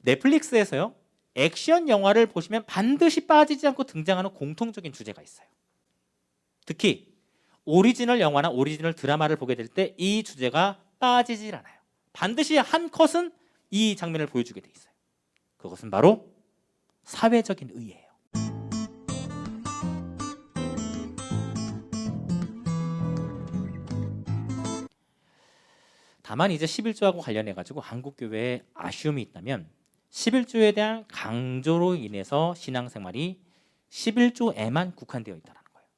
넷플릭스에서요, 액션 영화를 보시면 반드시 빠지지 않고 등장하는 공통적인 주제가 있어요. 특히 오리지널 영화나 오리지널 드라마를 보게 될 때 이 주제가 빠지질 않아요. 반드시 한 컷은 이 장면을 보여주게 돼 있어요. 그것은 바로 사회적인 의예요. 다만 이제 11조하고 관련해 가지고 한국 교회에 아쉬움이 있다면 11조에 대한 강조로 인해서 신앙생활이 11조에만 국한되어 있다는 거예요.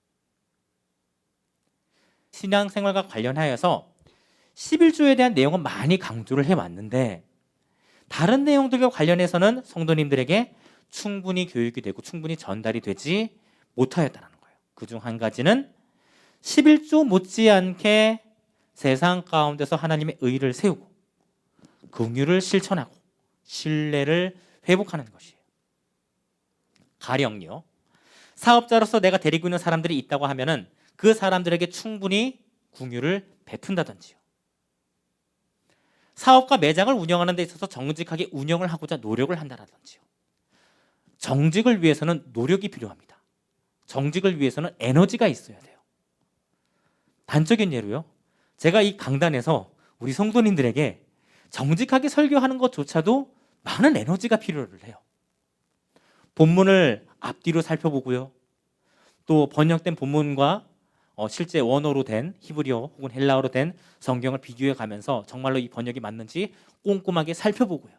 신앙생활과 관련하여서 11조에 대한 내용은 많이 강조를 해왔는데 다른 내용들과 관련해서는 성도님들에게 충분히 교육이 되고 충분히 전달이 되지 못하였다는 거예요. 그중 한 가지는 11조 못지않게 세상 가운데서 하나님의 의를 세우고 긍휼을 실천하고 신뢰를 회복하는 것이에요. 가령요, 사업자로서 내가 데리고 있는 사람들이 있다고 하면은 그 사람들에게 충분히 긍휼을 베푼다든지요. 사업과 매장을 운영하는 데 있어서 정직하게 운영을 하고자 노력을 한다든지요. 정직을 위해서는 노력이 필요합니다. 정직을 위해서는 에너지가 있어야 돼요. 단적인 예로요, 제가 이 강단에서 우리 성도님들에게 정직하게 설교하는 것조차도 많은 에너지가 필요를 해요. 본문을 앞뒤로 살펴보고요, 또 번역된 본문과 실제 원어로 된 히브리어 혹은 헬라어로 된 성경을 비교해 가면서 정말로 이 번역이 맞는지 꼼꼼하게 살펴보고요.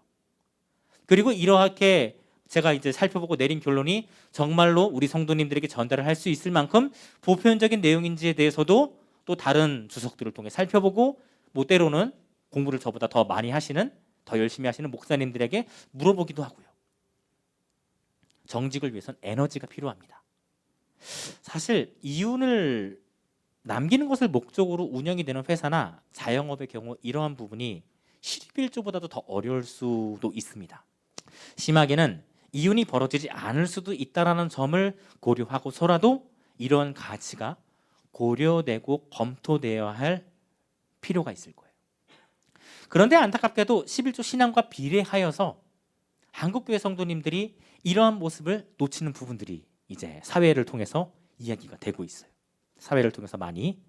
그리고 이렇게 제가 이제 살펴보고 내린 결론이 정말로 우리 성도님들에게 전달을 할 수 있을 만큼 보편적인 내용인지에 대해서도 또 다른 주석들을 통해 살펴보고, 뭐 때로는 공부를 저보다 더 많이 하시는, 더 열심히 하시는 목사님들에게 물어보기도 하고요. 정직을 위해서는 에너지가 필요합니다. 사실 이윤을 남기는 것을 목적으로 운영이 되는 회사나 자영업의 경우 이러한 부분이 11조보다도 더 어려울 수도 있습니다. 심하게는 이윤이 벌어지지 않을 수도 있다는 점을 고려하고서라도 이러한 가치가 고려되고 검토되어야 할 필요가 있을 거예요. 그런데 안타깝게도 11조 신앙과 비례하여서 한국교회 성도님들이 이러한 모습을 놓치는 부분들이 이제 사회를 통해서 이야기가 되고 있어요. 사회를 통해서 많이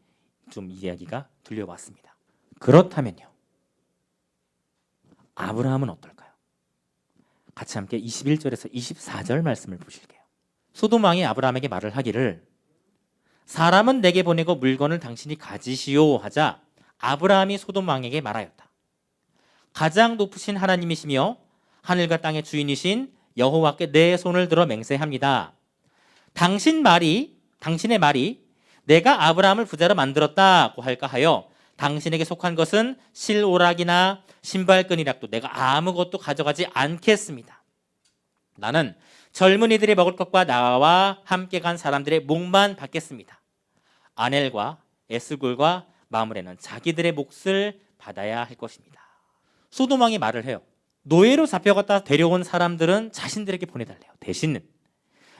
좀 이야기가 들려왔습니다. 그렇다면요, 아브라함은 어떨까요? 같이 함께 21절에서 24절 말씀을 보실게요. 소돔 왕이 아브라함에게 말을 하기를 사람은 내게 보내고 물건을 당신이 가지시오 하자 아브라함이 소돔 왕에게 말하였다. 가장 높으신 하나님이시며 하늘과 땅의 주인이신 여호와께 내 손을 들어 맹세합니다. 당신의 말이 내가 아브라함을 부자로 만들었다고 할까 하여 당신에게 속한 것은 실오락이나 신발끈이라도 내가 아무것도 가져가지 않겠습니다. 나는 젊은이들이 먹을 것과 나와 함께 간 사람들의 목만 받겠습니다. 아넬과 에스골과 마므레는 자기들의 몫을 받아야 할 것입니다. 소돔 왕이 말을 해요. 노예로 잡혀갔다 데려온 사람들은 자신들에게 보내달래요. 대신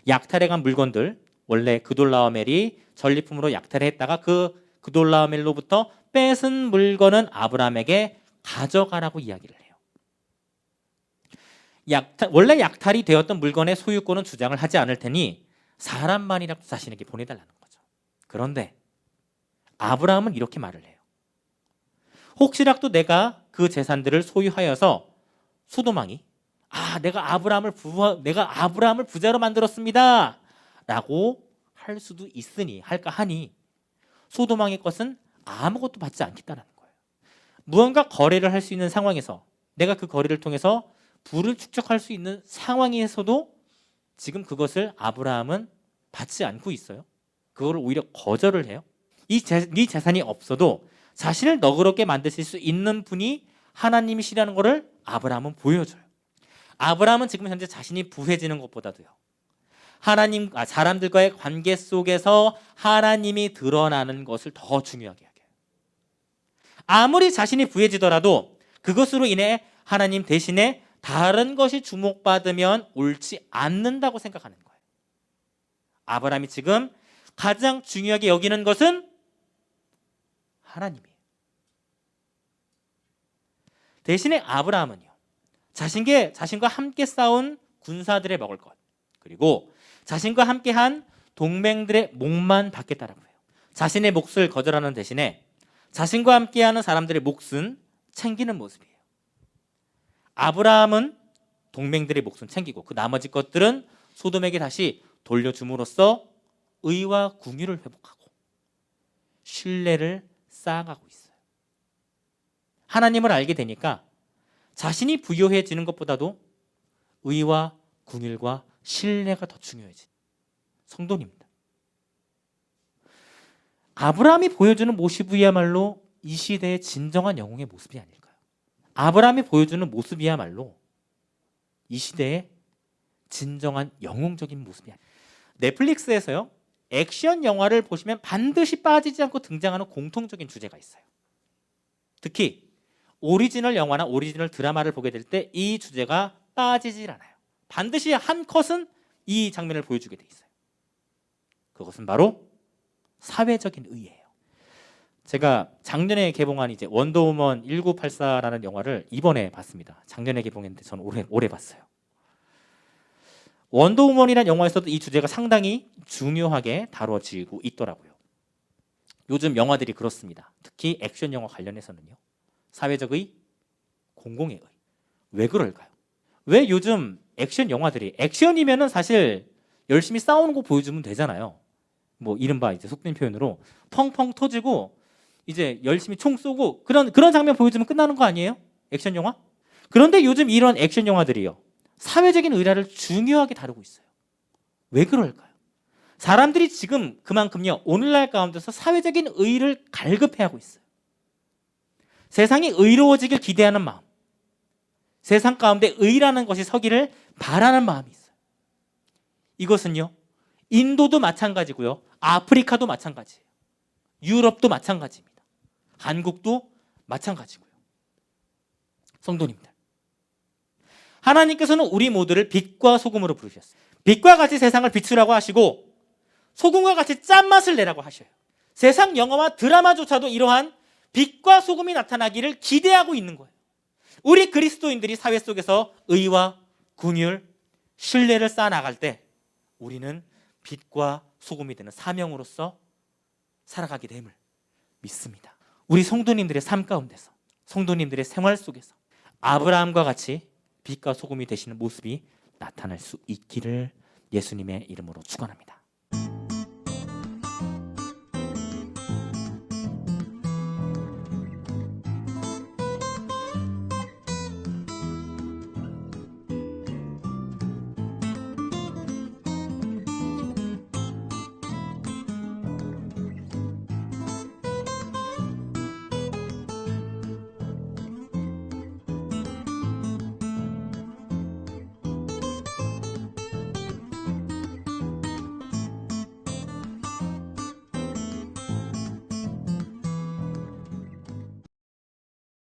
약탈해간 물건들, 원래 그돌라오멜이 전리품으로 약탈했다가 그 그돌라오멜로부터 뺏은 물건은 아브라함에게 가져가라고 이야기를 해요. 원래 약탈이 되었던 물건의 소유권은 주장을 하지 않을 테니 사람만이라도 자신에게 보내달라는 거죠. 그런데 아브라함은 이렇게 말을 해요. 혹시라도 내가 그 재산들을 소유하여서 소돔 왕이 내가 아브라함을 부자로 만들었습니다 라고 할 수도 있으니, 할까 하니 소돔 왕의 것은 아무것도 받지 않겠다는 거예요. 무언가 거래를 할 수 있는 상황에서, 내가 그 거래를 통해서 부를 축적할 수 있는 상황에서도 지금 그것을 아브라함은 받지 않고 있어요. 그거를 오히려 거절을 해요. 이 재산이 없어도 자신을 너그럽게 만드실 수 있는 분이 하나님이시라는 것을 아브라함은 보여줘요. 아브라함은 지금 현재 자신이 부해지는 것보다도요, 사람들과의 관계 속에서 하나님이 드러나는 것을 더 중요하게 여겨요. 아무리 자신이 부해지더라도 그것으로 인해 하나님 대신에 다른 것이 주목받으면 옳지 않는다고 생각하는 거예요. 아브라함이 지금 가장 중요하게 여기는 것은 하나님이에요. 대신에 아브라함은요, 자신과 함께 싸운 군사들의 먹을 것, 그리고 자신과 함께한 동맹들의 목만 받겠다라고 해요. 자신의 몫을 거절하는 대신에 자신과 함께하는 사람들의 몫은 챙기는 모습이에요. 아브라함은 동맹들의 몫은 챙기고 그 나머지 것들은 소돔에게 다시 돌려줌으로써 의와 궁유를 회복하고 신뢰를 쌓아가고 있어요. 하나님을 알게 되니까 자신이 부유해지는 것보다도 의와 궁율과 신뢰가 더 중요해진 성도입니다. 아브라함이 보여주는 모습이야말로 이 시대의 진정한 영웅의 모습이 아닐까요? 아브라함이 보여주는 모습이야말로 이 시대의 진정한 영웅적인 모습이 아닐까요? 넷플릭스에서요, 액션 영화를 보시면 반드시 빠지지 않고 등장하는 공통적인 주제가 있어요. 특히 오리지널 영화나 오리지널 드라마를 보게 될 때 이 주제가 빠지질 않아요. 반드시 한 컷은 이 장면을 보여주게 돼 있어요. 그것은 바로 사회적인 의예요. 제가 작년에 개봉한 이제 원더우먼 1984라는 영화를 이번에 봤습니다. 작년에 개봉했는데 저는 올해 봤어요. 원더우먼이라는 영화에서도 이 주제가 상당히 중요하게 다뤄지고 있더라고요. 요즘 영화들이 그렇습니다. 특히 액션 영화 관련해서는요. 사회적 의, 공공의 의. 왜 그럴까요? 왜 요즘 액션 영화들이 액션이면은 사실 열심히 싸우는 거 보여주면 되잖아요. 뭐 이른바 이제 속된 표현으로 펑펑 터지고 이제 열심히 총 쏘고 그런 장면 보여주면 끝나는 거 아니에요? 액션 영화? 그런데 요즘 이런 액션 영화들이요, 사회적인 의라를 중요하게 다루고 있어요. 왜 그럴까요? 사람들이 지금 그만큼요, 오늘날 가운데서 사회적인 의를 갈급해하고 있어요. 세상이 의로워지길 기대하는 마음, 세상 가운데 의라는 것이 서기를 바라는 마음이 있어요. 이것은요, 인도도 마찬가지고요, 아프리카도 마찬가지예요. 유럽도 마찬가지입니다. 한국도 마찬가지고요. 성도님들, 하나님께서는 우리 모두를 빛과 소금으로 부르셨어요. 빛과 같이 세상을 비추라고 하시고 소금과 같이 짠맛을 내라고 하셔요. 세상 영화와 드라마조차도 이러한 빛과 소금이 나타나기를 기대하고 있는 거예요. 우리 그리스도인들이 사회 속에서 의와 긍휼, 신뢰를 쌓아나갈 때 우리는 빛과 소금이 되는 사명으로서 살아가게 됨을 믿습니다. 우리 성도님들의 삶 가운데서, 성도님들의 생활 속에서 아브라함과 같이 빛과 소금이 되시는 모습이 나타날 수 있기를 예수님의 이름으로 축원합니다.